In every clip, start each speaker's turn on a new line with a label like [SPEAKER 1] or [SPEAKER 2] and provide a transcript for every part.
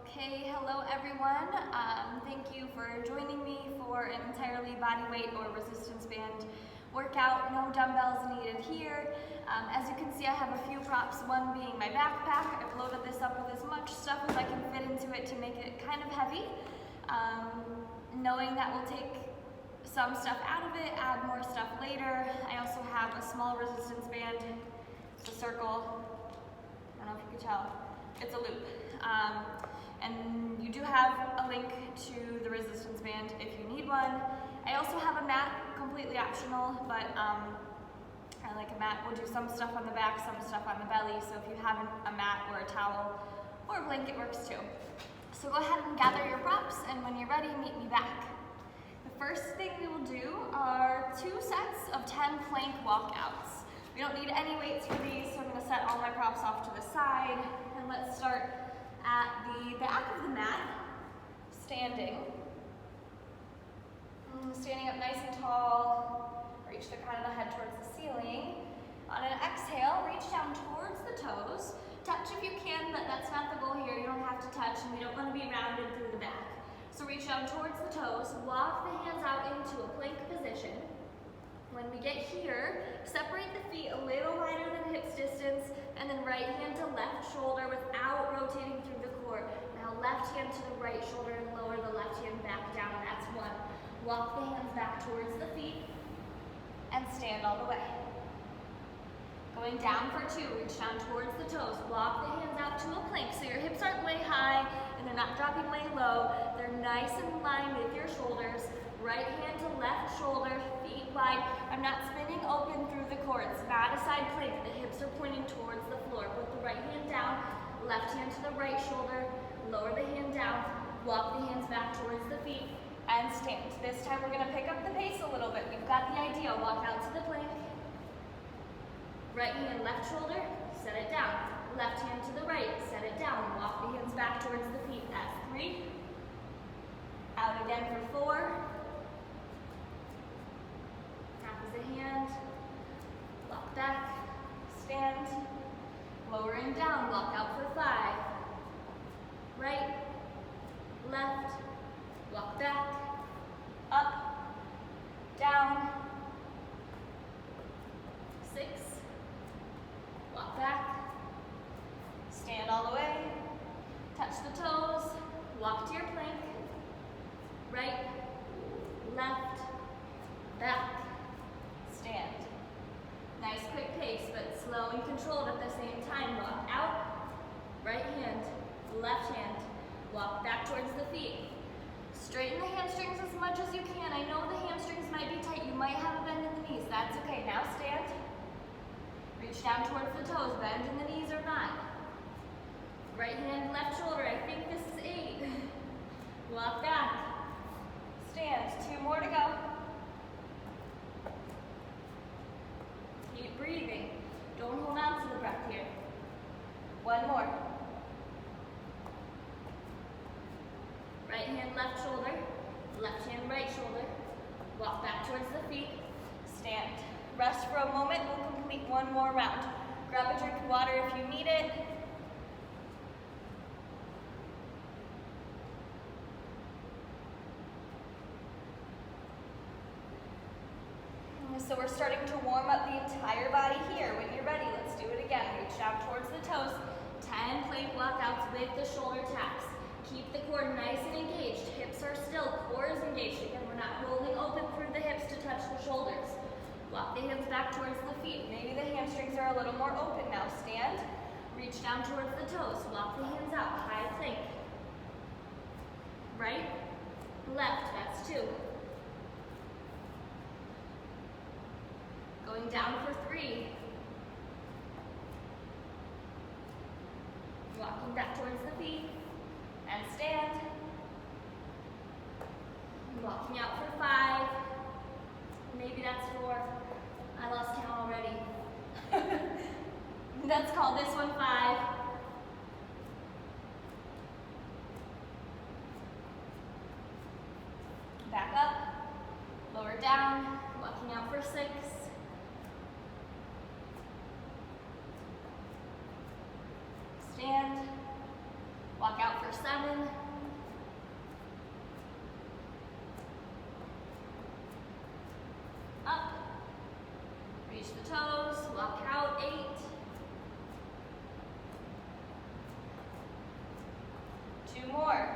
[SPEAKER 1] Okay, hello everyone. Thank you for joining me for an entirely body weight or resistance band workout. No dumbbells needed here. As you can see, I have a few props, one being my backpack. I've loaded this up with as much stuff as I can fit into it to make it kind of heavy. Knowing that we'll take some stuff out of it, add more stuff later. I also have a small resistance band. It's a circle. I don't know if you can tell. It's a loop. And you do have a link to the resistance band if you need one. I also have a mat, completely optional, but I like a mat. We'll do some stuff on the back, some stuff on the belly, so if you have a mat or a towel or a blanket works too. So go ahead and gather your props, and when you're ready, meet me back. The first thing we will do are 2 sets of 10 plank walkouts. We don't need any weights for these, so I'm going to set all my props off to the side, and let's start at the back of the mat, standing up nice and tall. Reach the crown of the head towards the ceiling. On an exhale, reach down towards the toes. Touch if you can, but that's not the goal here. You don't have to touch, and we don't want to be rounded through the back. So reach down towards the toes, walk the hands out into a plank position. When we get here, separate the feet a little wider than hips distance, and then right hand to left shoulder without rotating through the core. Now left hand to the right shoulder and lower the left hand back down. That's 1. Walk the hands back towards the feet and stand all the way. Going down for 2, reach down towards the toes. Walk the hands out to a plank so your hips aren't way high and they're not dropping way low. They're nice and in line with your shoulders. Right hand to left shoulder, feet wide. I'm not spinning open through the core. It's not a side plank. The hips are pointing towards the floor. Put the right hand down, left hand to the right shoulder, lower the hand down, walk the hands back towards the feet, and stand. This time we're going to pick up the pace a little bit. We've got the idea. Walk out to the plank. Right hand, left shoulder, set it down. Left hand to the right, set it down. Walk the hands back towards the feet. That's 3. Out again for 4. The hand, walk back, stand, lower and down, walk out for 5. Right, left, walk back, up, down, 6, walk back, stand all the way, touch the toes, walk to your plank, right, left, back, stand. Nice quick pace, but slow and controlled at the same time. Walk out, right hand, left hand. Walk back towards the feet. Straighten the hamstrings as much as you can. I know the hamstrings might be tight. You might have a bend in the knees. That's okay. Now stand. Reach down towards the toes. Bend in the knees or not. Right hand, left shoulder. I think this is 8. Walk back. Stand. 2 more to go. Keep breathing. Don't hold on to the breath here. 1 more. Right hand, left shoulder. Left hand, right shoulder. Walk back towards the feet. Stand. Rest for a moment. We'll complete 1 more round. Grab a drink of water if you need it. So we're starting to warm up the entire body here. When you're ready, let's do it again. Reach down towards the toes. 10 plank walkouts with the shoulder taps. Keep the core nice and engaged. Hips are still, core is engaged. Again, we're not rolling open through the hips to touch the shoulders. Walk the hands back towards the feet. Maybe the hamstrings are a little more open now. Stand. Reach down towards the toes. Walk the hands out. High plank. Right, left, that's 2. Going down for 3. Walking back towards the feet. And stand. Walking out for 5. Maybe that's 4. I lost count already. Let's call this one 5. Back up. Lower down. Walking out for 6. Stand. Walk out for 7. 7. Up. Reach the toes, walk out, 8. Two more.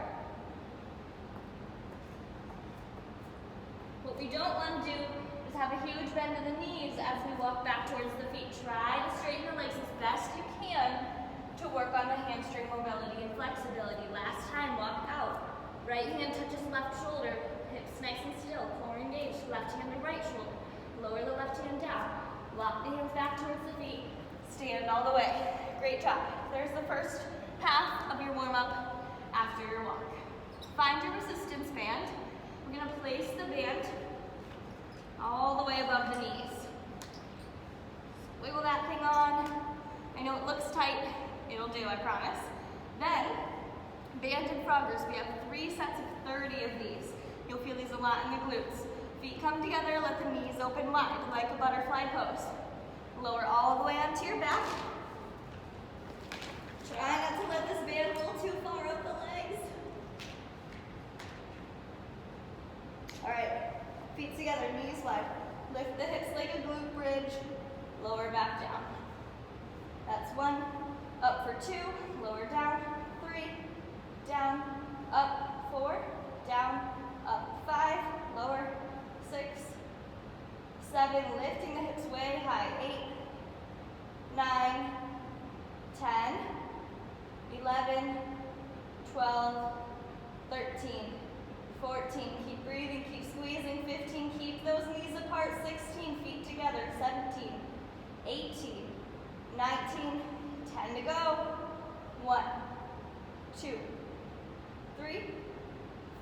[SPEAKER 1] What we don't want to do is have a huge bend in the knees as we walk back towards the feet. Try to straighten the legs as best you can to work on the hamstring mobility and flexibility. Last time, walk out. Right hand touches left shoulder, hips nice and still, core engaged. Left hand to right shoulder. Lower the left hand down. Walk the hands back towards the feet. Stand all the way. Great job. There's the first half of your warm-up after your walk. Find your resistance band. We're going to place the band all the way above the knees. Wiggle that thing on. I know it looks tight. It'll do, I promise. Then, banded froggers. We have 3 sets of 30 of these. You'll feel these a lot in the glutes. Feet come together, let the knees open wide, like a butterfly pose. Lower all the way onto your back. Try not to let this band roll too far up the legs. All right, feet together, knees wide. Lift the hips like a glute bridge. Lower back down. That's 1. Up for 2. Lower down. 3. Down. Up. 4. Down. Up. 5. Lower. 6. 7. Lifting the hips way high. 8. 9. 10. 11. 12. 13. 14, keep breathing, keep squeezing. 15, keep those knees apart. 16, feet together. 17, 18, 19, 10 to go. 1, 2, 3,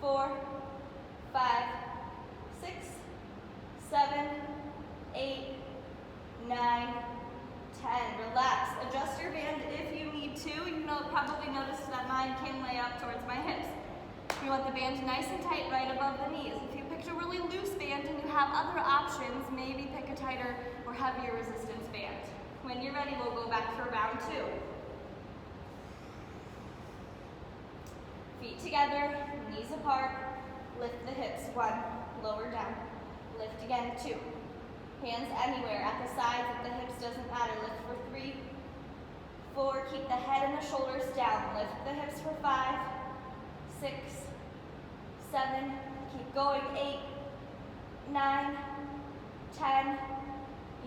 [SPEAKER 1] 4, 5, 6, 7, 8, 9, 10. Relax. Adjust your band if you need to. You probably noticed that mine can lay up towards my hips. You want the band nice and tight right above the knees. If you picked a really loose band and you have other options, maybe pick a tighter or heavier resistance band. When you're ready, we'll go back for round 2. Feet together, knees apart, lift the hips. 1, lower down, lift again. 2, hands anywhere, at the sides, at the hips, doesn't matter. Lift for 3, 4, keep the head and the shoulders down. Lift the hips for 5, 6, 7, keep going. 8, 9, 10,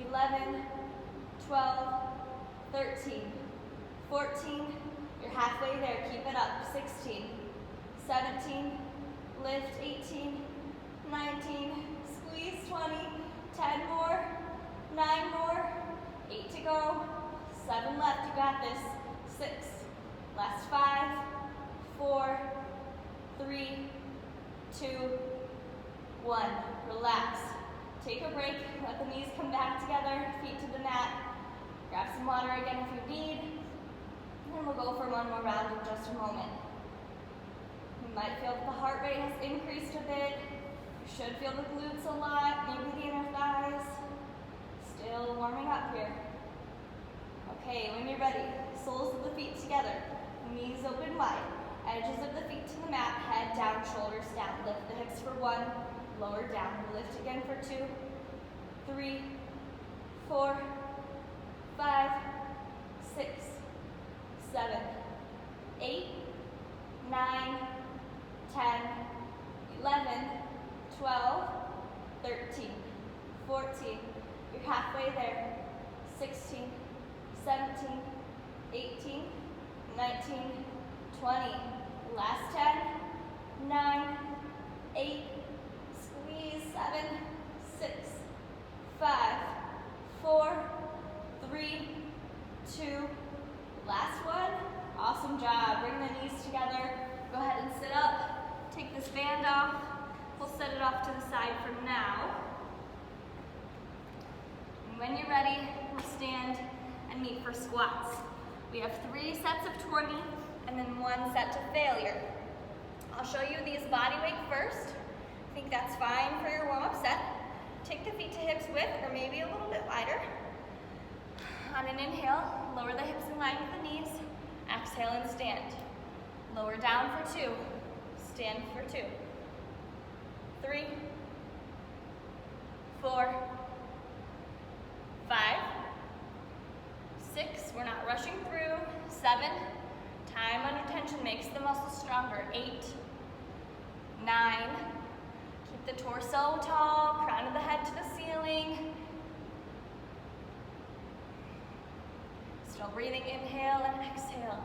[SPEAKER 1] 11, 12, 13, 14, you're halfway there, keep it up. 16, 17, lift. 18, 19, squeeze. 20, 10 more, 9 more, 8 to go, 7 left, you got this. 6, last 5, 4, 3, 2, 1. Relax. Take a break. Let the knees come back together. Feet to the mat. Grab some water again if you need. And we'll go for one more round in just a moment. You might feel that the heart rate has increased a bit. You should feel the glutes a lot, maybe the inner thighs. Still warming up here. Okay, when you're ready, soles of the feet together. Knees open wide. Edges of the feet to the mat, head down, shoulders down. Lift the hips for 1, lower down. Lift again for 2, 3, 4, 5, 6, 7, 8, 9, 10, 11, 12, 13, 14. You're halfway there. 16, 17, 18, 19, 20. Last 10, 9, 8, squeeze. 7, 6, 5, 4, 3, 2. Last one. Awesome job. Bring the knees together. Go ahead and sit up. Take this band off. We'll set it off to the side for now. And when you're ready, we'll stand and meet for squats. We have 3 sets of 20 and then 1 set to failure. I'll show you these body weight first. I think that's fine for your warm-up set. Take the feet to hips width or maybe a little bit wider. On an inhale, lower the hips in line with the knees. Exhale and stand. Lower down for 2. Stand for 2. 3, 4, 5, 6, we're not rushing through. 7, time under tension makes the muscles stronger. 8, 9, keep the torso tall, crown of the head to the ceiling. Still breathing, inhale and exhale.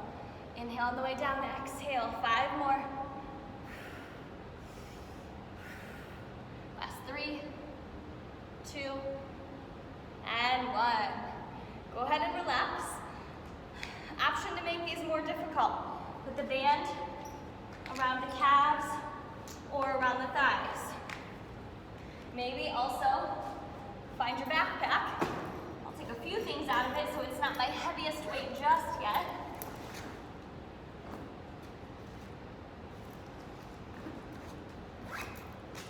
[SPEAKER 1] Inhale on the way down, exhale. 5 more. Last 3, 2, and 1. Go ahead and relax. Option to make these more difficult. Put the band around the calves or around the thighs. Maybe also find your backpack. I'll take a few things out of it so it's not my heaviest weight just yet.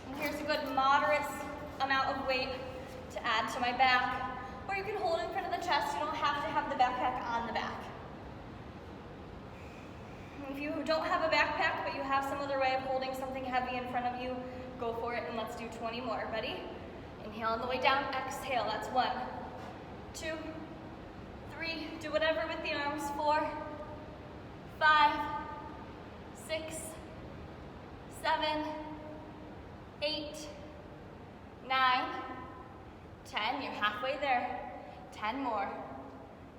[SPEAKER 1] And here's a good moderate amount of weight to add to my back. Or you can hold it in front of the chest. You don't have to have the backpack on the back. If you don't have a backpack, but you have some other way of holding something heavy in front of you, go for it, and let's do 20 more. Ready? Inhale on the way down, exhale. That's 1, 2, 3. Do whatever with the arms. 4, 5, 6, 7, 8, 9, 10. You're halfway there. 10 more.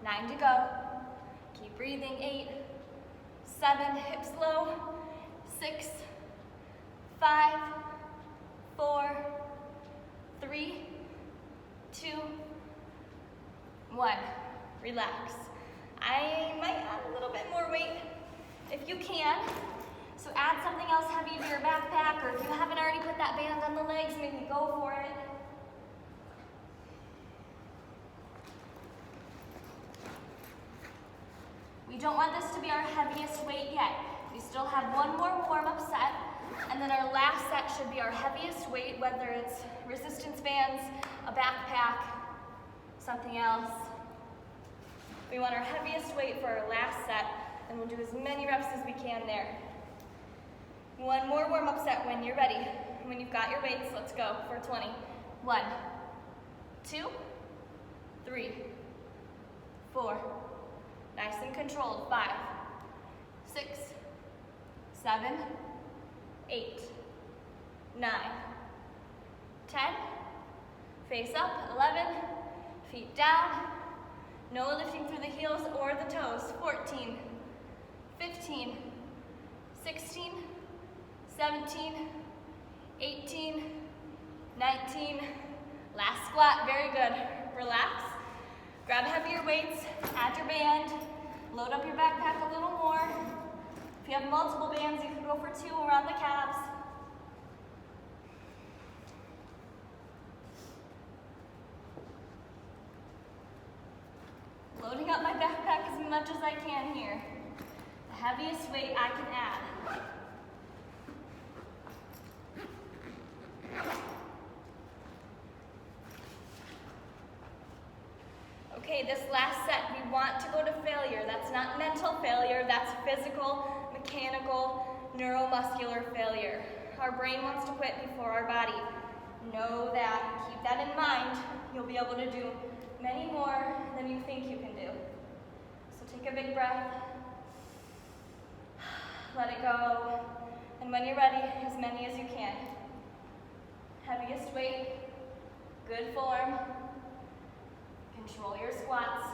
[SPEAKER 1] 9 to go. Keep breathing. 8, 7, hips low. 6, 5, 4, 3, 2, 1. Relax. I might add a little bit more weight if you can. So add something else heavy to your backpack, or if you haven't already put that band on the legs, maybe go for it. We don't want this to be our heaviest weight yet. We still have one more warm-up set, and then our last set should be our heaviest weight, whether it's resistance bands, a backpack, something else. We want our heaviest weight for our last set, and we'll do as many reps as we can there. One more warm-up set when you're ready. When you've got your weights, let's go for 20. 1, 2, 3, 4. Nice and controlled. 5, 6, 7, 8, 9, 10. Face up. 11. Feet down. No lifting through the heels or the toes. 14, 15, 16, 17, 18, 19. Last squat. Very good. Relax. Grab heavier weights, add your band, load up your backpack a little more. If you have multiple bands, you can go for 2 around the calves. Loading up my backpack as much as I can here. The heaviest weight I can add. Okay, this last set, we want to go to failure. That's not mental failure, that's physical, mechanical, neuromuscular failure. Our brain wants to quit before our body. Know that, keep that in mind. You'll be able to do many more than you think you can do. So take a big breath, let it go, and when you're ready, as many as you can. Heaviest weight, good form. Control your squats.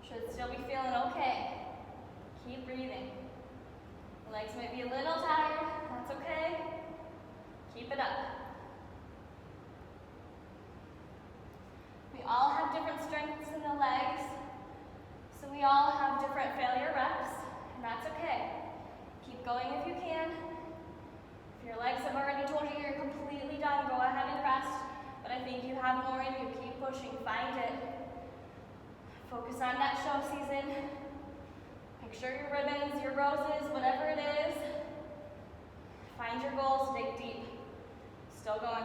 [SPEAKER 1] Should still be feeling okay. Keep breathing. The legs might be a little tired. That's okay. Keep it up. We all have different strengths in the legs, so we all have different failure reps, and that's okay. Keep going if you can. If Your legs have already told you you're completely done. Go ahead and rest. But I think you have more in you. Keep pushing. Find it. Focus on that show season. Picture your ribbons, your roses, whatever it is. Find your goals. Dig deep. Still going.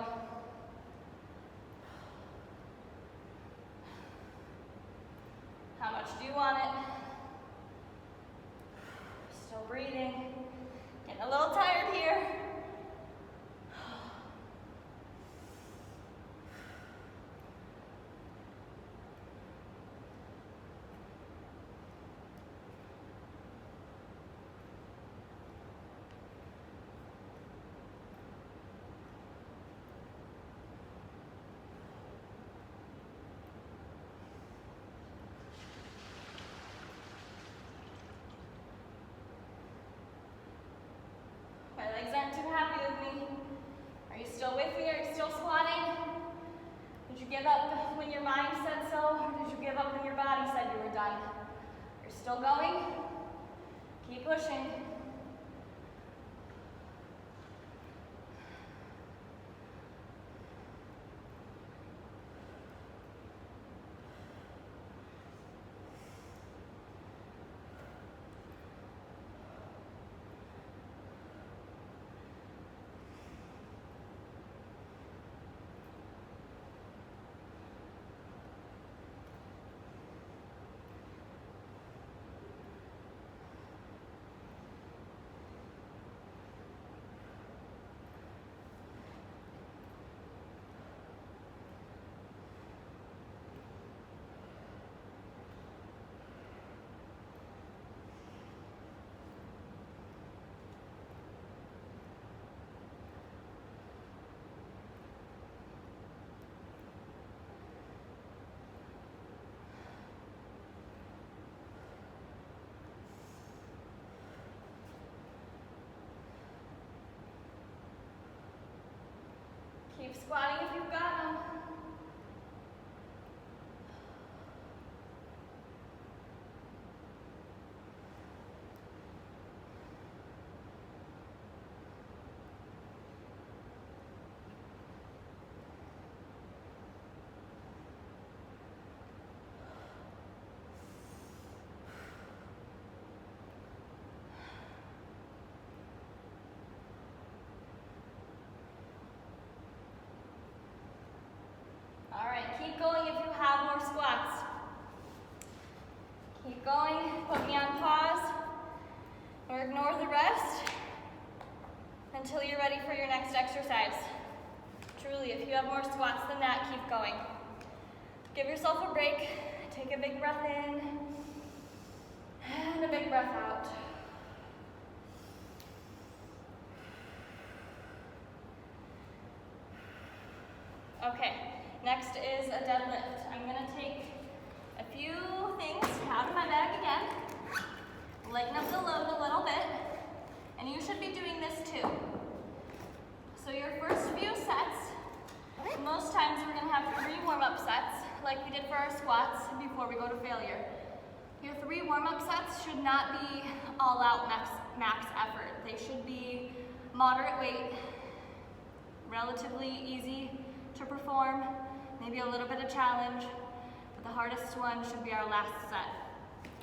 [SPEAKER 1] How much do you want it? Still breathing. Getting a little tired here. My legs aren't too happy with me. Are you still with me? Are you still squatting? Did you give up when your mind said so? Or did you give up when your body said you were done? You're still going? Keep pushing. Keep squatting if you've got them. All right, keep going if you have more squats. Keep going, put me on pause, or ignore the rest until you're ready for your next exercise. Truly, if you have more squats than that, keep going. Give yourself a break, take a big breath in, and a big breath out. Okay. Next is a deadlift. I'm going to take a few things out of my bag again, lighten up the load a little bit, and you should be doing this too. So your first few sets, most times we're going to have 3 warm-up sets, like we did for our squats before we go to failure. Your 3 warm-up sets should not be all-out max effort. They should be moderate weight, relatively easy to perform, maybe a little bit of challenge, but the hardest one should be our last set.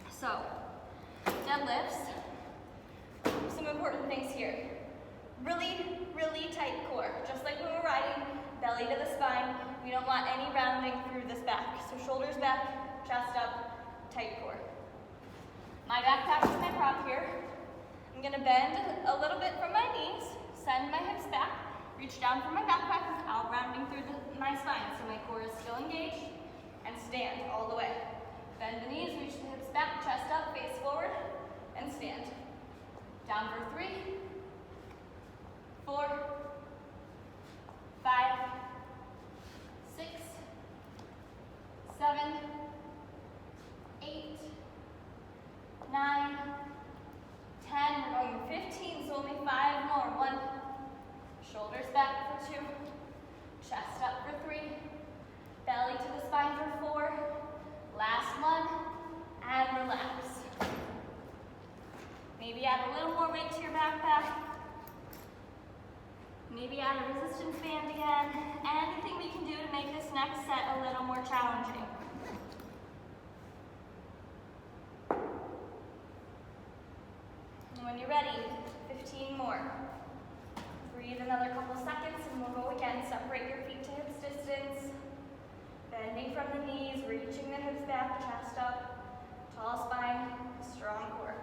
[SPEAKER 1] So, deadlifts, some important things here. Really, really tight core. Just like when we're riding, belly to the spine. We don't want any rounding through this back. So shoulders back, chest up, tight core. My backpack is my prop here. I'm gonna bend a little bit from my knees, send my hips back, reach down for my backpack without rounding through my spine, so my core is still engaged, and stand all the way. Bend the knees, reach the hips back, chest up, face forward, and stand. Down for 3, 4, 5, 6, 7, 8, 9, 10, we're going to 15, so only 5 more. 1, shoulders back for 2, chest up for 3, belly to the spine for 4, last one, and relax. Maybe add a little more weight to your backpack. on the resistance band again. Anything we can do to make this next set a little more challenging. And when you're ready, 15 more. Breathe another couple seconds and we'll go again. Separate your feet to hips distance. Bending from the knees, reaching the hips back, chest up. Tall spine, strong core.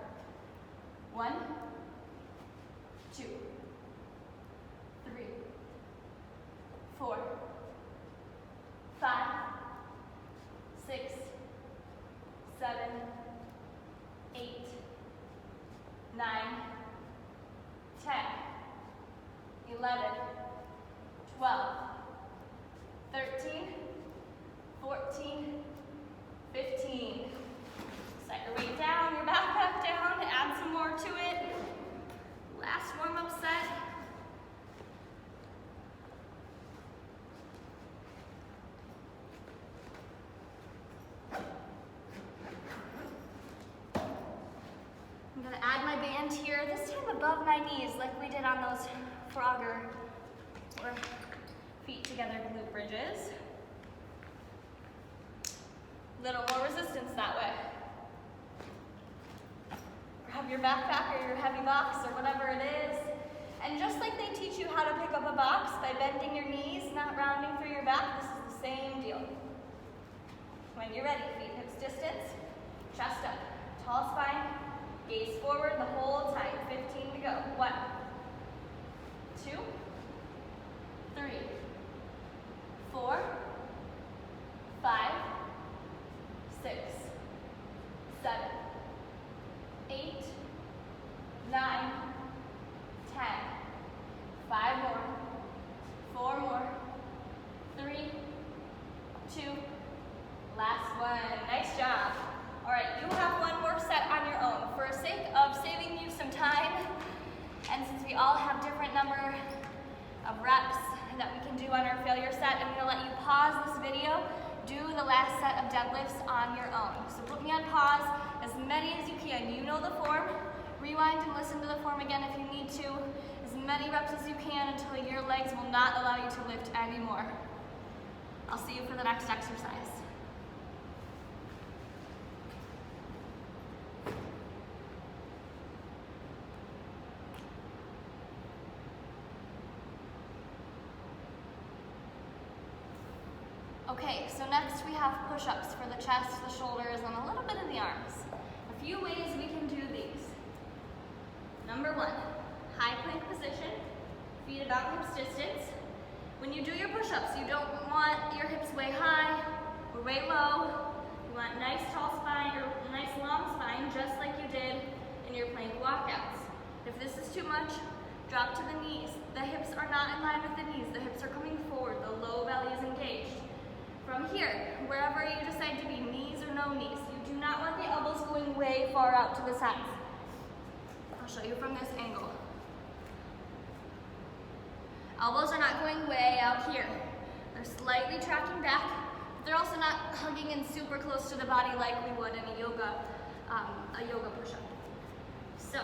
[SPEAKER 1] 1, 2, 3, 4, 5, 6, 7, 8, 9, 10, 11, 12, 13, 14, 15. Set your weight down, your backpack down, add some more to it. Last warm-up set. I'm gonna add my band here, this time above my knees like we did on those Frogger or feet together glute bridges. Little more resistance that way. Grab your backpack or your heavy box or whatever it is. And just like they teach you how to pick up a box by bending your knees, not rounding through your back, this is the same deal. When you're ready, feet hips distance, chest up, tall spine, gaze forward the whole time. 15 to go. 1, 2, 3, 4, 5, 6, 7, 8, 9, 10. 5 more. 4 more. 3, 2. Last one. Nice job. All right, you have one more set on your own. For the sake of saving you some time, and since we all have different number of reps that we can do on our failure set, I'm gonna let you pause this video, do the last set of deadlifts on your own. So put me on pause, as many as you can. You know the form. Rewind and listen to the form again if you need to. As many reps as you can until your legs will not allow you to lift anymore. I'll see you for the next exercise. Okay, so next we have push-ups for the chest, the shoulders, and a little bit of the arms. A few ways we can do these. Number 1, high plank position, feet about hips distance. When you do your push-ups, you don't want your hips way high or way low. You want nice tall spine or nice long spine, just like you did in your plank walkouts. If this is too much, drop to the knees. The hips are not in line with the knees. The hips are coming forward. The low belly is engaged. From here, wherever you decide to be, knees or no knees, you do not want the elbows going way far out to the sides. I'll show you from this angle. Elbows are not going way out here. They're slightly tracking back, but they're also not hugging in super close to the body like we would in a yoga push-up. So,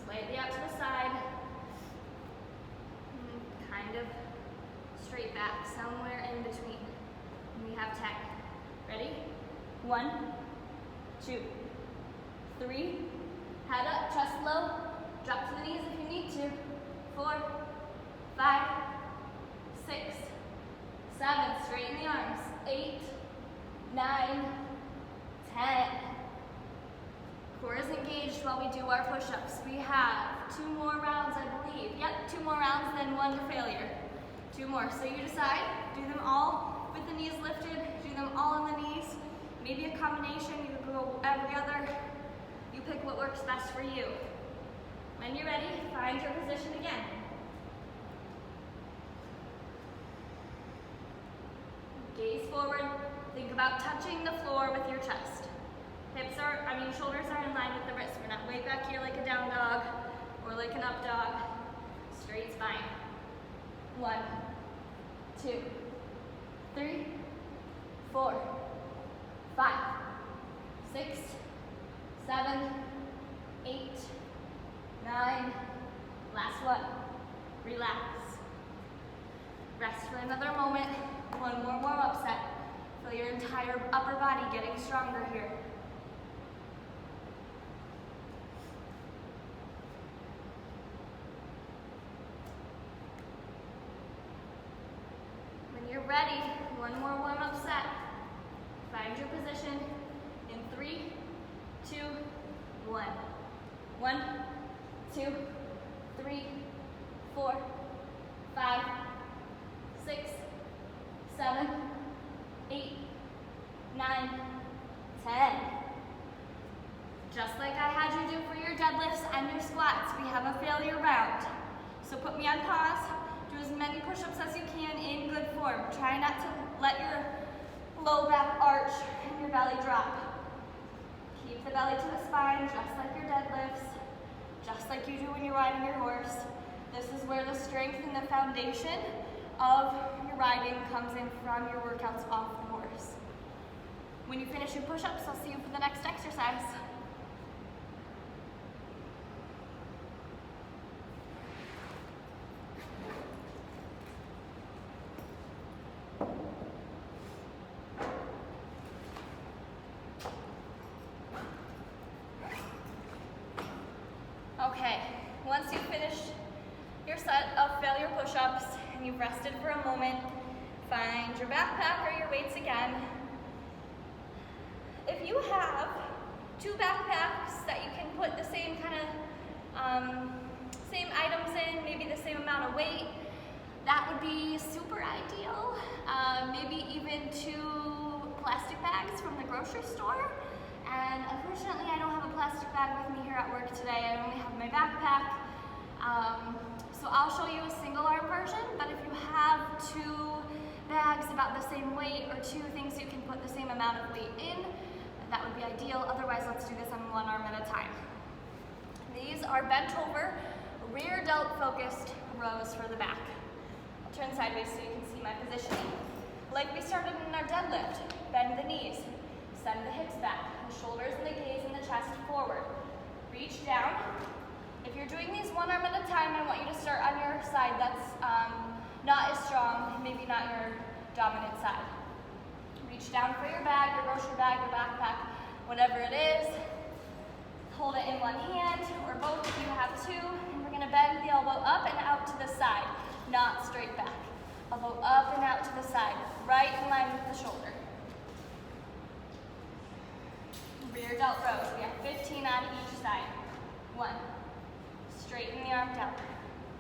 [SPEAKER 1] slightly out to the side, kind of straight back, somewhere in between. And we have 10. Ready? 1, 2, 3. Head up, chest low. Drop to the knees if you need to. 4, 5, 6, 7. Straighten the arms. 8, 9, 10. Core is engaged while we do our push-ups. We have 2 more rounds, I believe. Yep, 2 more rounds, then 1 to failure. 2 more. So you decide, do them all with the knees lifted, do them all on the knees, maybe a combination, you could go every other. You pick what works best for you. When you're ready, find your position again. Gaze forward, think about touching the floor with your chest. Shoulders are in line with the wrists. We're not way back here like a down dog or like an up dog. Straight spine. 1, 2, 3, 4, 5, 6, 7, 8, 9, last one, Relax. Rest for another moment. One more warm-up set. Feel your entire upper body getting stronger here. When you're ready, one more warm-up set. Find your position in 3, 2, 1. 1, 2, 3, 4, 5, 6, 7, 8, 9, 10. Just like I had you do for your deadlifts and your squats, we have a failure round. So put me on pause, do as many push-ups as you can in good form. Try not to let your low back arch and your belly drop. Keep the belly to the spine, just like your deadlifts, just like you do when you're riding your horse. This is where the strength and the foundation of your riding comes in from your workouts off the horse. When you finish your push-ups, I'll see you for the next exercise. Okay, once you've finished your set of failure push-ups and you've rested for a moment, find your backpack or your weights again. If you have 2 backpacks that you can put the same kind of, same items in, maybe the same amount of weight, that would be super ideal. Maybe even 2 plastic bags from the grocery store. And unfortunately, I don't have a plastic bag with me here at work today. I only have my backpack. So I'll show you a single arm version, but if you have 2 bags about the same weight or 2 things you can put the same amount of weight in, that would be ideal. Otherwise, let's do this on 1 arm at a time. These are bent over, rear delt focused rows for the back. I'll turn sideways so you can see my positioning. Like we started in our deadlift, bend the knees, send the hips back, the shoulders and the gaze and the chest forward. Reach down. If you're doing these 1 arm at a time, I want you to start on your side that's not as strong, maybe not your dominant side. Reach down for your bag, your grocery bag, your backpack, whatever it is. Hold it in 1 hand, or both if you have 2, and we're gonna bend the elbow up and out to the side, not straight back. Elbow up and out to the side, right in line with the shoulder. Rear delt rows, we have 15 on each side. 1, straighten the arm down.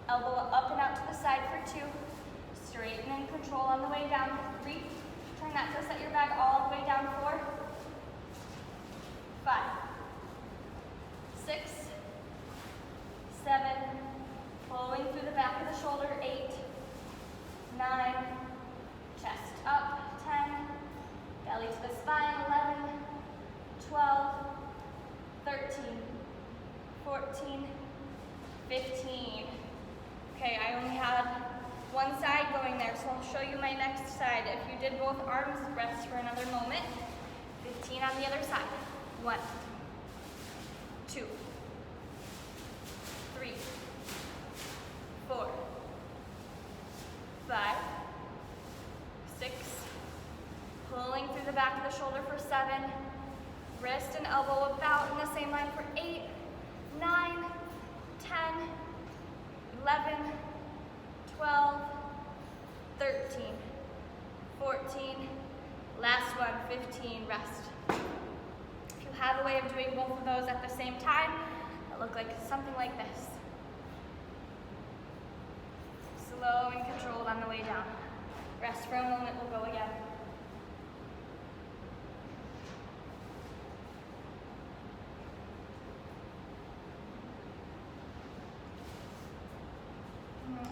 [SPEAKER 1] Elbow up and out to the side for 2, straighten and control on the way down. 3, turn that to set your bag all the way down. 4, 5, 6, 7, pulling through the back of the shoulder. 8, 9, chest up. 10, belly to the spine. 11, 12, 13, 14, 15. Okay, I only had 1 side going there, so I'll show you my next side. If you did both arms, rest for another moment. 15 on the other side. 1, 2, 3, 4, 5, 6, pulling through the back of the shoulder for 7, wrist and elbow about in the same line for 8, 9, 10, 11, 12, 13, 14, last one, 15, rest. If you have a way of doing both of those at the same time, it'll look like something like this. Slow and controlled on the way down. Rest for a moment, we'll go again.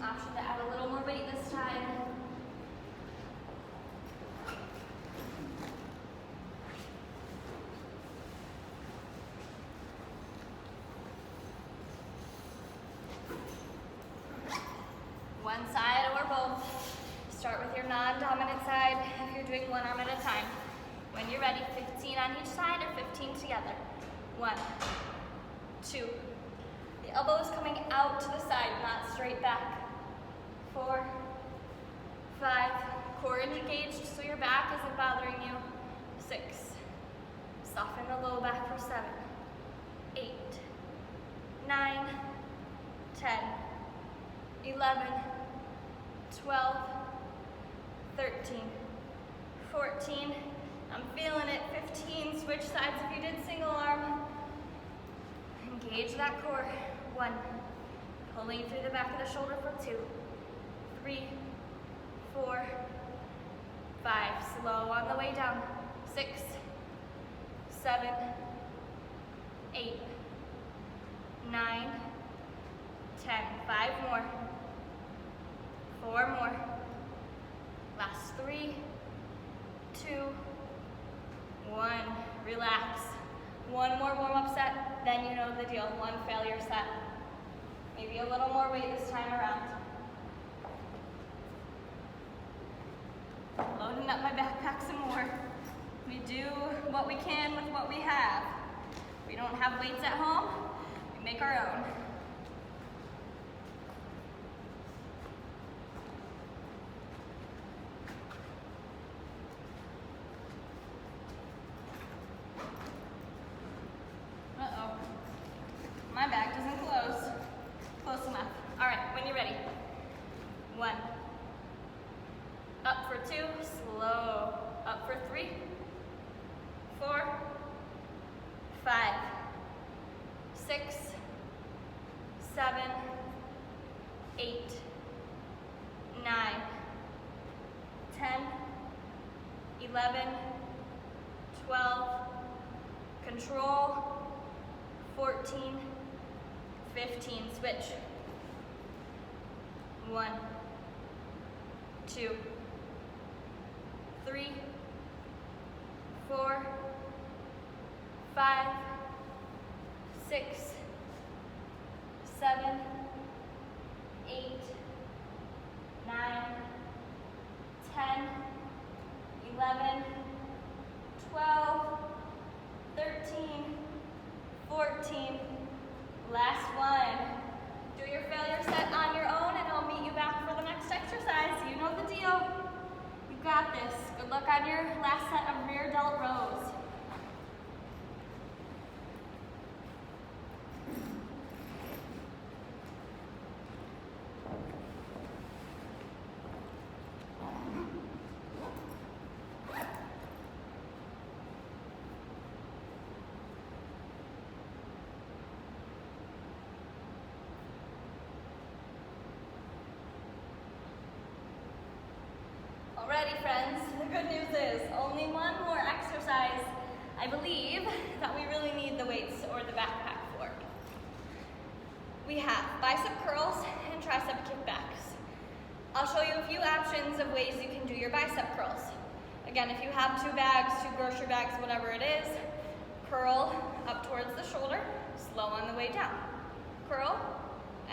[SPEAKER 1] Option to add a little more weight this time. One side or both. Start with your non-dominant side if you're doing 1 arm at a time. When you're ready, 15 on each side or 15 together. 1, 2. The elbow is coming out to the side, not straight back. 4, 5, core engaged so your back isn't bothering you. 6, soften the low back for 7, 8, 9, 10, 11, 12, 13, 14, I'm feeling it, 15, switch sides if you did single arm. Engage that core. 1, pulling through the back of the shoulder for 2, 3, 4, 5, slow on the way down, 6, 7, 8, 9, 10, 5 more, 4 more, last 3, 2, 1, relax. 1 more warm-up set, then you know the deal, 1 failure set. Maybe a little more weight this time around. Loading up my backpack some more. We do what we can with what we have. We don't have weights at home, we make our own. Uh-oh, my bag doesn't close. Close enough. All right, when you're ready. 1, up for 2, slow, up for 3, 4, 5, 6, 7, 8, 9, 10, 11, 12, control, 14, 15, switch. 1, 2, 3, 4, 5, 6, 7, 8, 9, 10, 11, 12, 13, 14, last one. Do your failure set on your own and I'll meet you back for the next exercise. You know the deal. You got this. Good luck on your last set of rear delt rows. Alrighty friends, the good news is only one more exercise, I believe, that we really need the weights or the backpack for. We have bicep curls and tricep kickbacks. I'll show you a few options of ways you can do your bicep curls. Again, if you have 2 bags, 2 grocery bags, whatever it is, curl up towards the shoulder, slow on the way down. Curl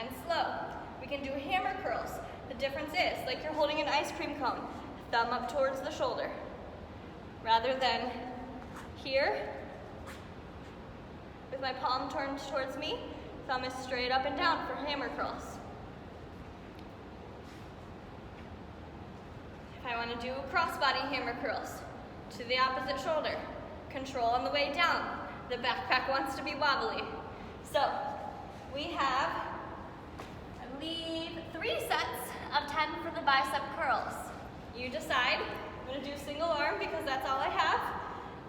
[SPEAKER 1] and slow. We can do hammer curls. The difference is, like you're holding an ice cream cone, thumb up towards the shoulder, rather than here, with my palm turned towards me, thumb is straight up and down for hammer curls. If I want to do crossbody hammer curls, to the opposite shoulder, control on the way down. The backpack wants to be wobbly. So, we have, I believe, 3 sets of 10 for the bicep curls. You decide. I'm going to do single arm because that's all I have.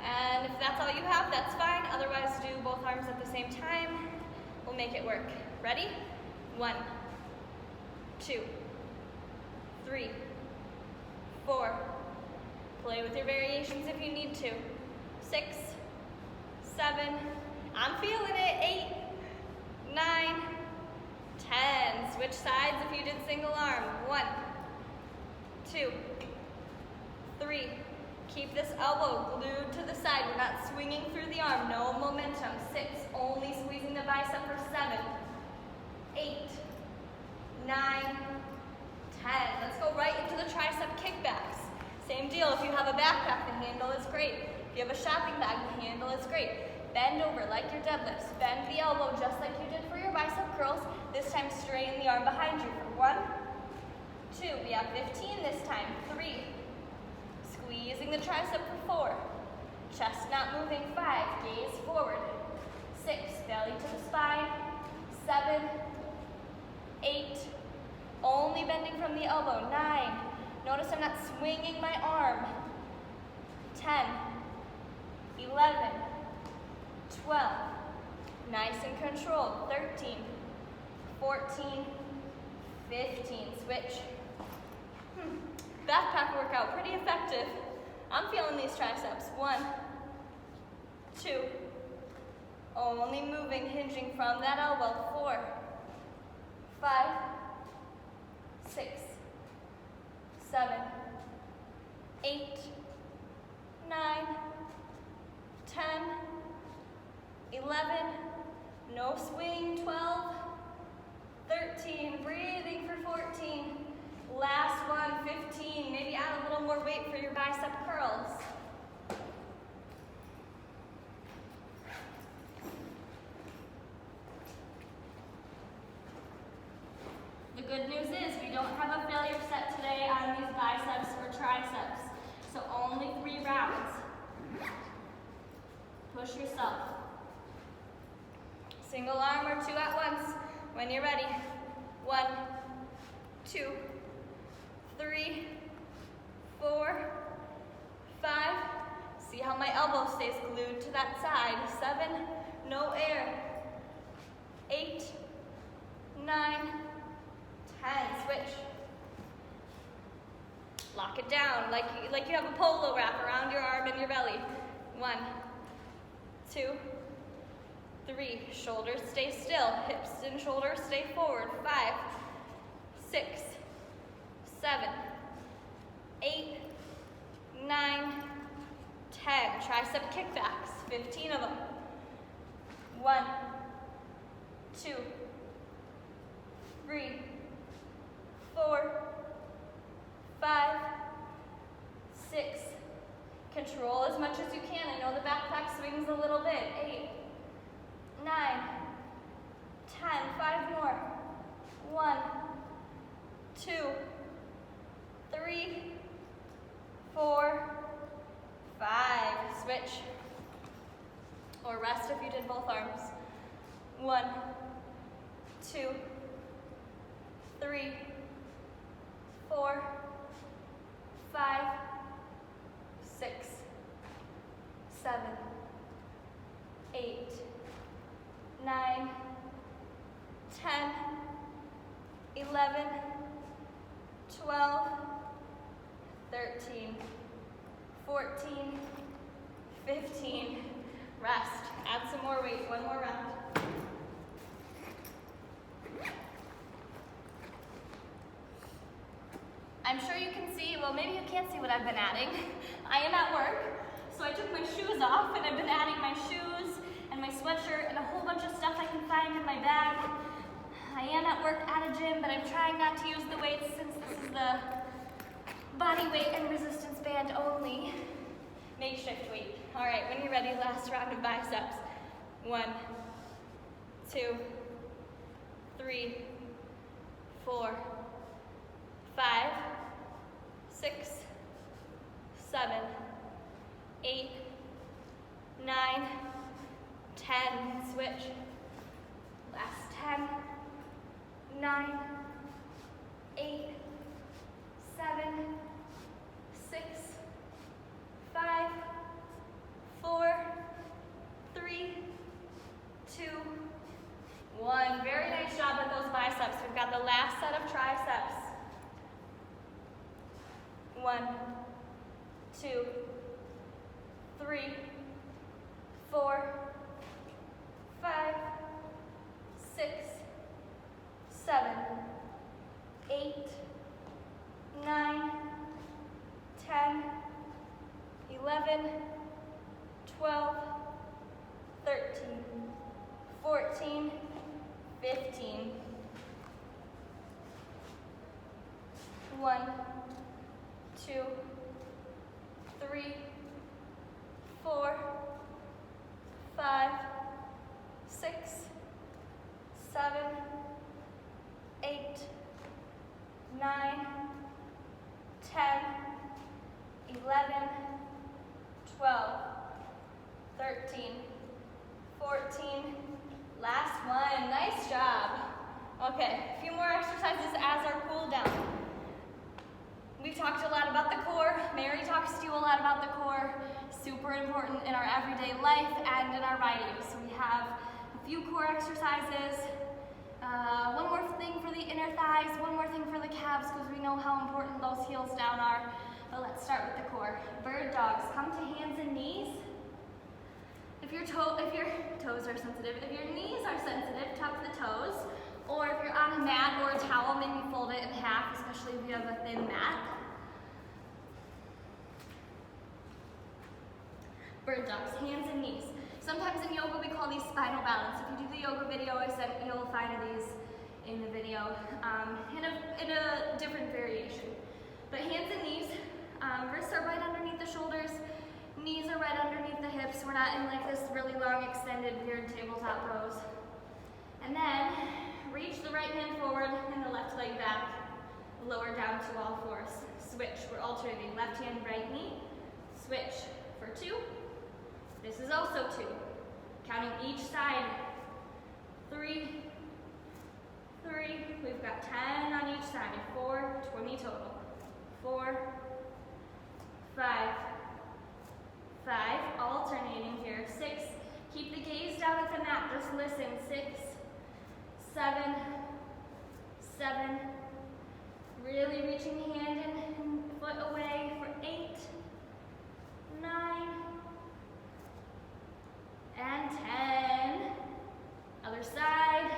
[SPEAKER 1] And if that's all you have, that's fine. Otherwise, do both arms at the same time. We'll make it work. Ready? 1, 2, 3, 4. Play with your variations if you need to. 6, 7. I'm feeling it. 8, 9, 10. Switch sides if you did single arm. 1, 2, 3. Keep this elbow glued to the side. We're not swinging through the arm. No momentum. 6. Only squeezing the bicep for 7, 8, 9, 10. Let's go right into the tricep kickbacks. Same deal. If you have a backpack, the handle is great. If you have a shopping bag, the handle is great. Bend over like your deadlifts. Bend the elbow just like you did for your bicep curls. This time straighten the arm behind you for 1, 2. We have 15 this time. 3. Squeezing the tricep for 4. Chest not moving. 5. Gaze forward. 6. Belly to the spine. 7. 8. Only bending from the elbow. 9. Notice I'm not swinging my arm. 10. 11. 12. Nice and controlled. 13. 14. 15. Switch. Backpack workout, pretty effective. I'm feeling these triceps. 1, 2. Only moving, hinging from that elbow. 4, 5, 6, 7, 8, 9, 10, 11. No swing. 12, 13. Breathing for 14. Last one, 15. Maybe add a little more weight for your bicep curls. The good news is we don't have a failure set today on these biceps or triceps. So only 3 rounds. Push yourself. Single arm or 2 at once. When you're ready. 1, 2, 3, 4, 5. See how my elbow stays glued to that side. 7, no air. 8, 9, 10. Switch. Lock it down like you have a polo wrap around your arm and your belly. 1, 2, 3. Shoulders stay still. Hips and shoulders stay forward. 5, 6, 7, 8, 9, 10. Tricep kickbacks. 15 of them. 1, 2, 3, 4, 5, 6. Control as much as you can. I know the backpack swings a little bit. 8, 9, 10. 5 more. 1, 2, 3, 4, 5. Switch. Or rest if you did both arms. 1, 2, 3, 4, 5, 6, 7, 8, 9, 10, 11, 12, 13, 14, 15. Rest. Add some more weight. 1 more round. I'm sure you can see, well, maybe you can't see what I've been adding. I am at work, so I took my shoes off and I've been adding my shoes and my sweatshirt and a whole bunch of stuff I can find in my bag. I am at work at a gym, but I'm trying not to use the weights since this is the body weight and resistance band only. Makeshift weight. All right, when you're ready, last round of biceps. 1, 2, 3, 4, 5, 6, 7, 8, 9, 10. Switch. Last 10, 9, 8, 7, 6, 5, 4, 3, 2, 1. Very nice job with those biceps. We've got the last set of triceps. 1, 2, 3, 4, 5, 6, 7, 8, 9, 10, 11, 12, 13, 14, 15. 1, 2, 3, 4, 5, 6, 7, 8, 9, 10, 11, 12, 13, 14, last one. Nice job. Okay, a few more exercises as our cool down. We've talked a lot about the core. Mary talks to you a lot about the core. Super important in our everyday life and in our riding. So we have a few core exercises. One more thing for the inner thighs, one more thing for the calves, because we know how important those heels down are. But let's start with the core. Bird dogs. Come to hands and knees. If your toes are sensitive, if your knees are sensitive, tuck the toes. Or if you're on a mat or a towel, maybe fold it in half, especially if you have a thin mat. Bird dogs, hands and knees. Sometimes in yoga we call these spinal balance. If you do the yoga video I sent, you'll find these in the video in a different variation. But hands and knees, wrists are right underneath the shoulders, knees are right underneath the hips. We're not in like this really long extended weird tabletop pose. And then reach the right hand forward and the left leg back, lower down to all fours. Switch, we're alternating left hand, right knee, switch for 2. This is also 2. Counting each side. 3, 3. We've got 10 on each side. 4, 20 total. 4, 5, 5. Alternating here. 6. Keep the gaze down at the mat. Just listen. 6, 7, 7. Really reaching hand and foot away for 8, 9, and 10. Other side.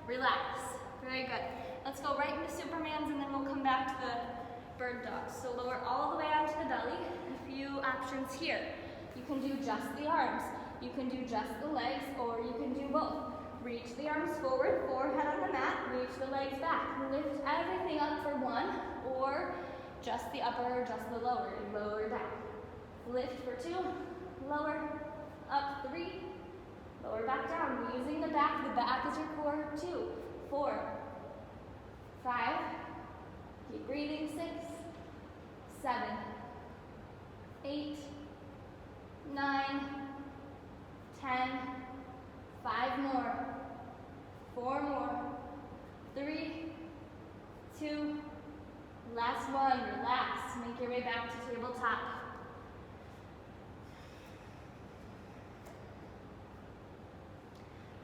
[SPEAKER 1] Relax. Very good. Let's go right into Superman's and then we'll come back to the bird dogs. So lower all the way onto the belly. A few options here. You can do just the arms. You can do just the legs, or you can do both. Reach the arms forward, forehead on the mat, reach the legs back. Lift everything up for 1, or just the upper or just the lower. Lower down. Lift for 2, lower, up 3, lower back down. We're using the back is your core. 2, 4, 5, keep breathing. 6, 7, 8, 9, 10, 5 more, 4 more, 3, 2, last one. Relax, make your way back to tabletop.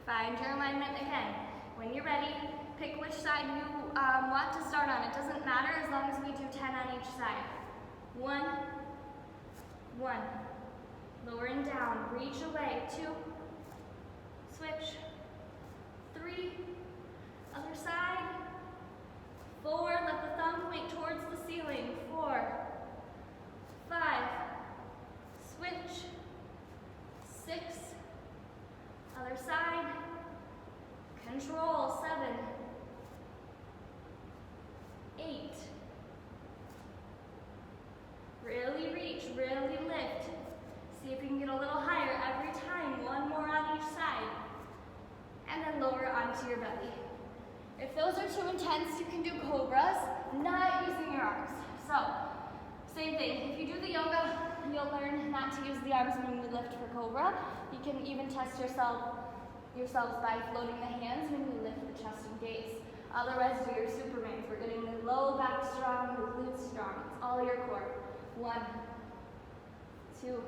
[SPEAKER 1] Find your alignment again. When you're ready, pick which side you want to start on. It doesn't matter as long as we do 10 on each side. 1, 1. Lowering down, reach away. 2, switch. 3, other side. 4, let the thumb point towards the ceiling. 4, 5, switch. 6, other side. Control. 7, 8. Really reach, really lift. See if you can get a little higher every time. 1 more on each side. And then lower onto your belly. If those are too intense, you can do cobras, not using your arms. So, same thing. If you do the yoga, you'll learn not to use the arms when we lift for cobra. You can even test yourselves by floating the hands when you lift the chest and gaze. Otherwise, do your Supermans. We're getting the low back strong, the glutes strong. It's all your core. 1, 2,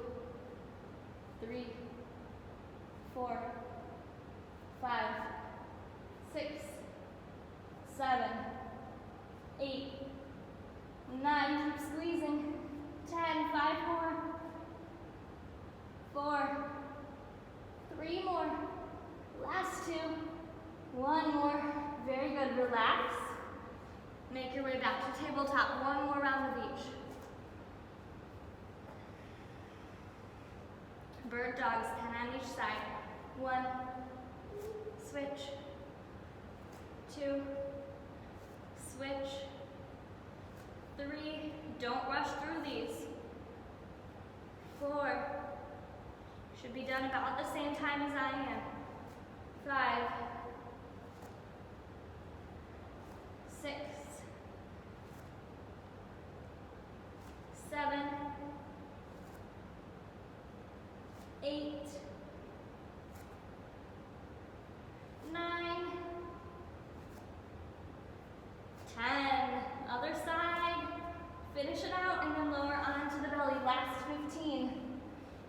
[SPEAKER 1] 3, 4, 5, 6, 7, 8, 9. Keep squeezing. 10. 5 more. 4, 3 more. Last 2. 1 more. Very good. Relax. Make your way back to tabletop. 1 more round of each. Bird dogs, 10 on each side. 1, switch. 2, switch. 3, don't rush through these. 4, should be done about the same time as I am. 5, 6, 8, 9, 10. Other side. Finish it out and then lower onto the belly. Last 15.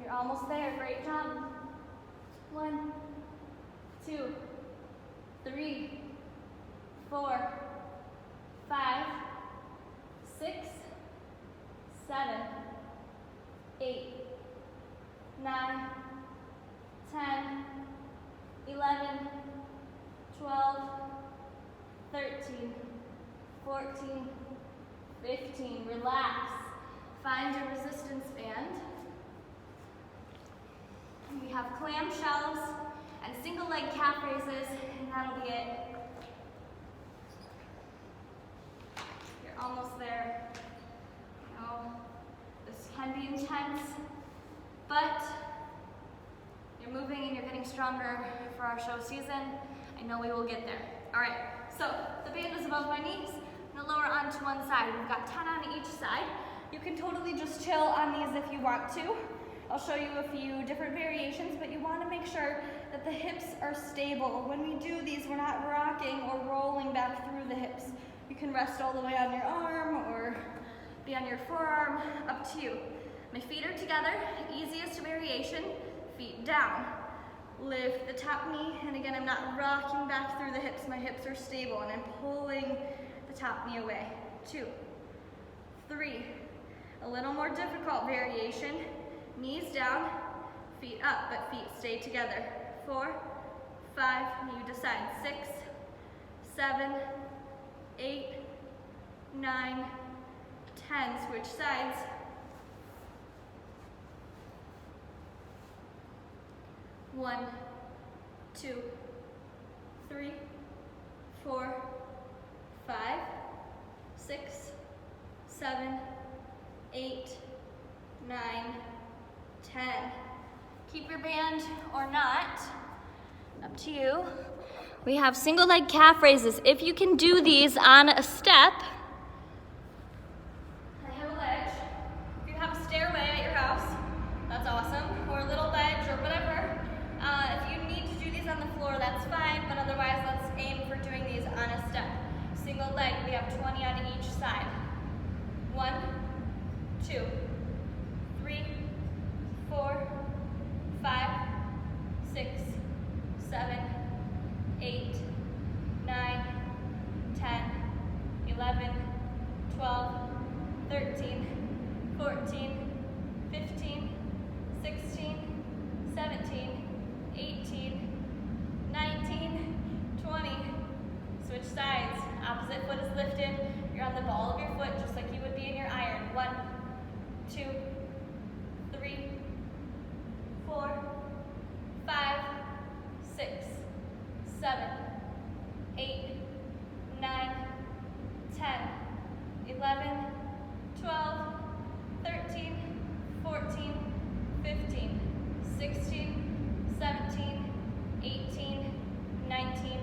[SPEAKER 1] You're almost there. Great job. 1, 2, 3, 4, 5, 6, 7, 8, 9, 10, 11, 12, 13, 14, 15. Relax. Find your resistance band. We have clamshells and single leg calf raises, and that'll be it. You're almost there. You know, this can be intense, but you're moving and you're getting stronger for our show season. I know we will get there. All right, so the band is above my knees. I'm gonna lower onto one side. We've got 10 on each side. You can totally just chill on these if you want to. I'll show you a few different variations, but you want to make sure that the hips are stable. When we do these, we're not rocking or rolling back through the hips. You can rest all the way on your arm or be on your forearm, up to you. My feet are together, easiest variation, feet down. Lift the top knee, and again, I'm not rocking back through the hips. My hips are stable, and I'm pulling the top knee away. 2, 3, a little more difficult variation. Knees down, feet up, but feet stay together. 4, 5, you decide. 6, 7, 8, 9, 10. Switch sides. 1, 2, 3, 4, 5, 6, 7, 8, 9, 10. Keep your band or not, up to you. We have single leg calf raises. If you can do these on a step, I have a ledge. If you have a stairway at your house, that's awesome, or a little ledge or whatever. If you need to do these on the floor, that's fine, but otherwise let's aim for doing these on a step. Single leg, we have 20 on each side. 1, 2, 3, 4, 5, 6, 7, 8, 9, 10, 11, 12, 13, 14, 15, 16, 17, 18, 19, 20. Switch sides. Opposite foot is lifted. You're on the ball of your foot just like you would be in your iron. 1, 2, 3, 4, 5, 6, 7, 8, 9, 10, 11, 12, 13, 14, 15, 16, 17, 18, 19,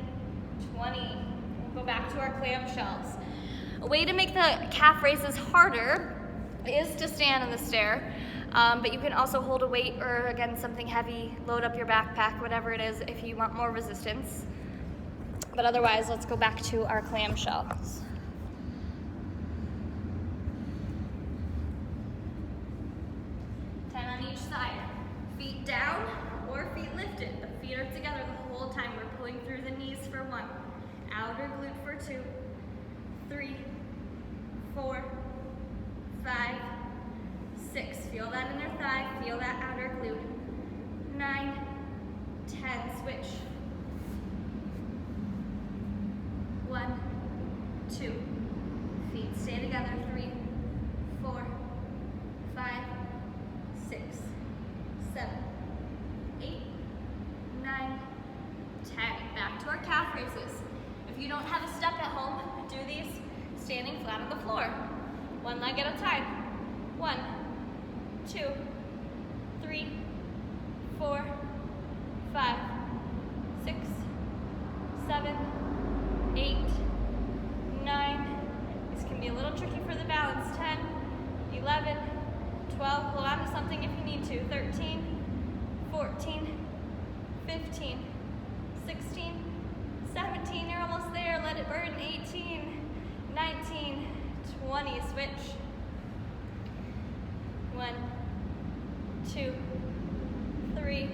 [SPEAKER 1] 20. We'll go back to our clamshells. A way to make the calf raises harder is to stand on the stair, but you can also hold a weight or, again, something heavy, load up your backpack, whatever it is, if you want more resistance. But otherwise, let's go back to our clamshells. Side. Feet down or feet lifted. The feet are together the whole time. We're pulling through the knees for 1. Outer glute for 2. 3, 4, 5, 6. Feel that inner thigh. Feel that outer glute. 9, 10. Switch. 1, 2. Feet stay together. 3, 4, 5, 6, 7, 8, 9, 10. Back to our calf raises. If you don't have a step at home, do these standing flat on the floor. 1 leg at a time. 1, 2, 3, 4, 5, 6, 7, 8, 9. This can be a little tricky for the balance. 10, 11, 12, hold on to something if you need to. 13, 14, 15, 16, 17, you're almost there, let it burn, 18, 19, 20, switch. 1, 2, 3,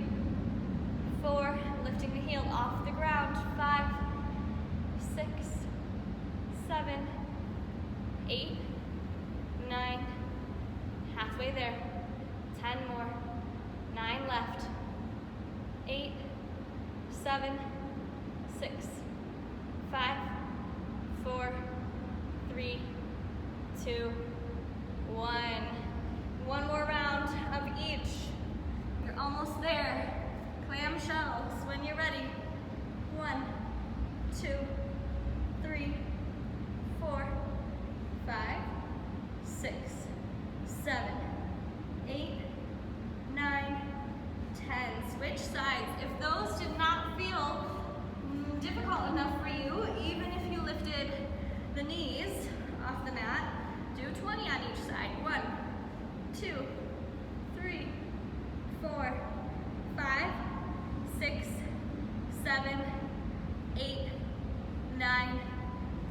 [SPEAKER 1] 4, lifting the heel off the ground, 5, 6, 7, 8, 9, halfway there, 10 more, 9 left, 8, 7, 6, 5, 4, 3, 2, 1. One more round of each. You're almost there. Clamshells when you're ready. 1, 2, 3, 4, 5, 6, 7, 8, 9, 10. Switch sides. If those did not feel difficult enough for you, even if you lifted the knees off the mat, do 20 on each side. 1, 2, 3, 4, 5, 6, 7, 8, 9,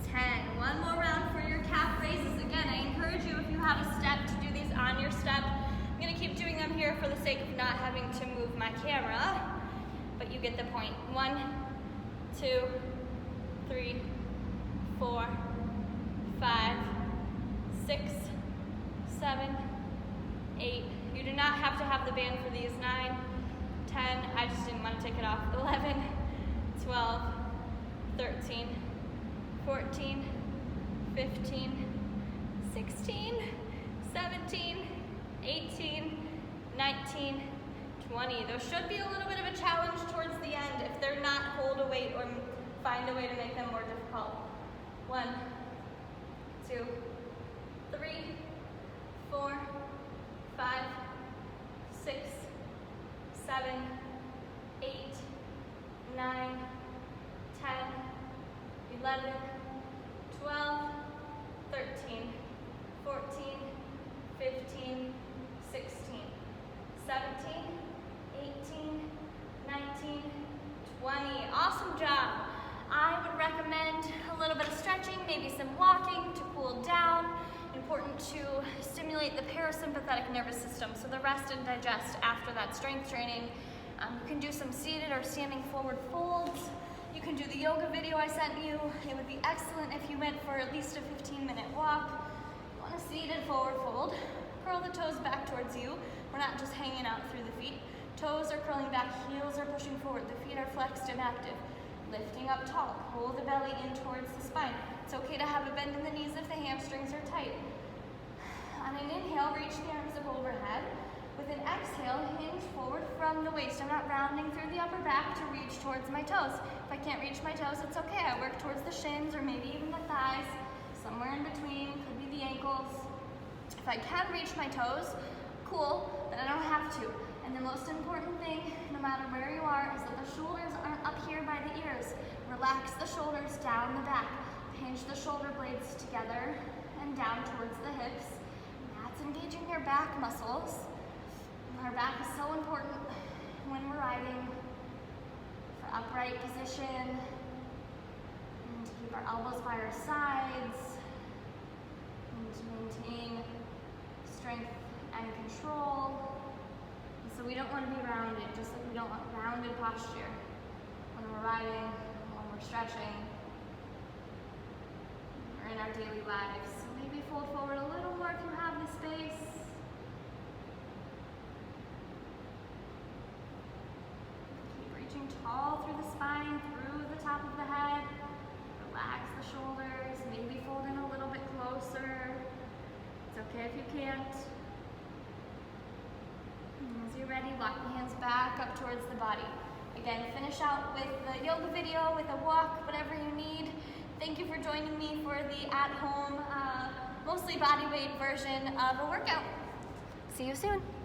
[SPEAKER 1] 10. One more round for your calf raises. Again, I encourage you, if you have a step, to do these on your step. I'm going to keep doing them here for the sake of not having to move my camera, but you get the point. 1, 2, 3, 4, 5, 6, 7, 8. You do not have to have the band for these. 9, 10, I just didn't want to take it off. 11, 12, 13, 14, 15, 16, 17, 18, 19, 20. Those should be a little bit of a challenge towards the end if they're not hold a weight or find a way to make them more difficult. 1, 2, 3, 4, 5, 6, 7, 8, 9, 10, 11, 12, 13, 14, 15, 16, 17, 18, 19, 20. Awesome job. I would recommend a little bit of stretching, maybe some walking to cool down. Important to stimulate the parasympathetic nervous system, so the rest and digest after that strength training. You can do some seated or standing forward folds. You can do the yoga video I sent you. It would be excellent if you went for at least a 15-minute walk. You want a seated forward fold. Curl the toes back towards you. We're not just hanging out through the feet. Toes are curling back, heels are pushing forward. The feet are flexed and active. Lifting up tall, pull the belly in towards the spine. It's okay to have a bend in the knees if the hamstrings are tight. On an inhale, reach the arms up overhead. With an exhale, hinge forward from the waist. I'm not rounding through the upper back to reach towards my toes. If I can't reach my toes, it's okay. I work towards the shins or maybe even the thighs, somewhere in between, could be the ankles. If I can reach my toes, cool, but I don't have to. And the most important thing, no matter where you are, is that the shoulders aren't up here by the ears. Relax the shoulders down the back. Hinge the shoulder blades together and down towards the hips. That's engaging your back muscles. Our back is so important when we're riding, for upright position, and to keep our elbows by our sides, and to maintain strength and control. And so we don't want to be rounded, just like we don't want rounded posture when we're riding, when we're stretching, or in our daily lives. So maybe fold forward a little more if you have the space. Tall through the spine, through the top of the head. Relax the shoulders, maybe fold in a little bit closer. It's okay if you can't. As you're ready, walk the hands back up towards the body. Again, finish out with the yoga video, with a walk, whatever you need. Thank you for joining me for the at-home, mostly body weight version of a workout. See you soon.